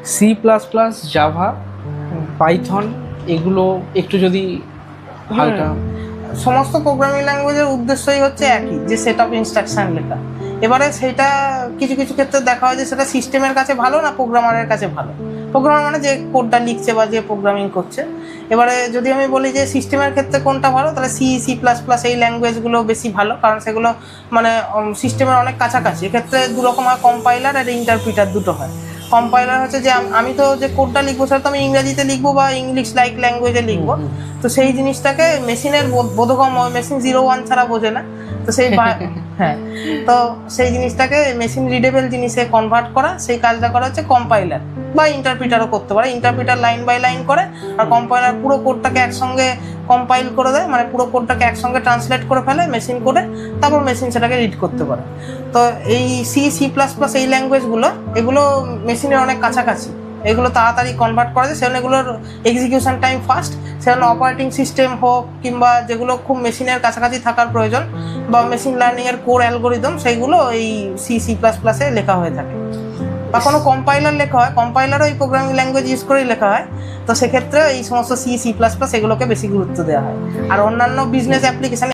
C plus plus, Java, Python, এগুলো একটু যদি হালকা। সমস্ত প্রোগ্রামিং ল্যাঙ্গুয়েজের উদ্দেশ্যই হচ্ছে একই, যে সেট অফ ইনস্ট্রাকশন লেখা। এবারে সেটা কিছু কিছু ক্ষেত্রে দেখা হয় যে সেটা সিস্টেমের কাছে ভালো না প্রোগ্রামারের কাছে ভালো। প্রোগ্রামার মানে যে কোডটা লিখছে বা যে প্রোগ্রামিং করছে। এবারে যদি আমি বলি যে সিস্টেমের ক্ষেত্রে কোনটা ভালো, তাহলে সি, সি প্লাস প্লাস এই ল্যাঙ্গুয়েজগুলো বেশি ভালো, কারণ সেগুলো মানে সিস্টেমের অনেক কাছাকাছি। এক্ষেত্রে দু রকম হয়, কম্পাইলার আর ইন্টারপ্রিটার, দুটো হয়। কম্পাইলার হচ্ছে যে আমি তো যে কোডটা লিখবো সেটা তো আমি ইংরেজিতে লিখবো বা ইংলিশ লাইক ল্যাঙ্গুয়েজে লিখবো। তো সেই জিনিসটাকে মেশিনের বোধগম্য, মেশিন 0-1 ছাড়া বোঝে না। তো সেই হ্যাঁ, তো সেই জিনিসটাকে মেশিন রিডেবল জিনিসে কনভার্ট করা, সেই কাজটা করা হচ্ছে কম্পাইলার বা ইন্টারপ্রিটারও করতে পারে। ইন্টারপ্রিটার লাইন বাই লাইন করে, আর কম্পাইলার পুরো কোডটাকে একসঙ্গে কম্পাইল করে দেয়, মানে পুরো কোডটাকে একসঙ্গে ট্রান্সলেট করে ফেলে মেশিন কোডে, তারপর মেশিন সেটাকে রিড করতে পারে। তো এই সি, সি প্লাস প্লাস এই ল্যাঙ্গুয়েজগুলো, এগুলো মেশিনের অনেক কাছাকাছি, এগুলো তাড়াতাড়ি কনভার্ট করা যায়, সেজন্য এগুলোর এক্সিকিউশন টাইম ফাস্ট। সেজন্য অপারেটিং সিস্টেম হোক কিংবা যেগুলো খুব মেশিনের কাছাকাছি থাকার প্রয়োজন বা মেশিন লার্নিং এর কোর অ্যালগোরিদম, সেইগুলো এই সি, সি প্লাস প্লাসে লেখা হয়ে থাকে। বা কোনো কম্পাইলার লেখা হয়, কম্পাইলারও এই প্রোগ্রামিং ল্যাঙ্গুয়েজ ইউজ করেই লেখা হয়। তো সেক্ষেত্রে এই সমস্ত সি, সি প্লাস প্লাস এগুলোকে বেশি গুরুত্ব দেওয়া হয়। আর অন্যান্য বিজনেস অ্যাপ্লিকেশন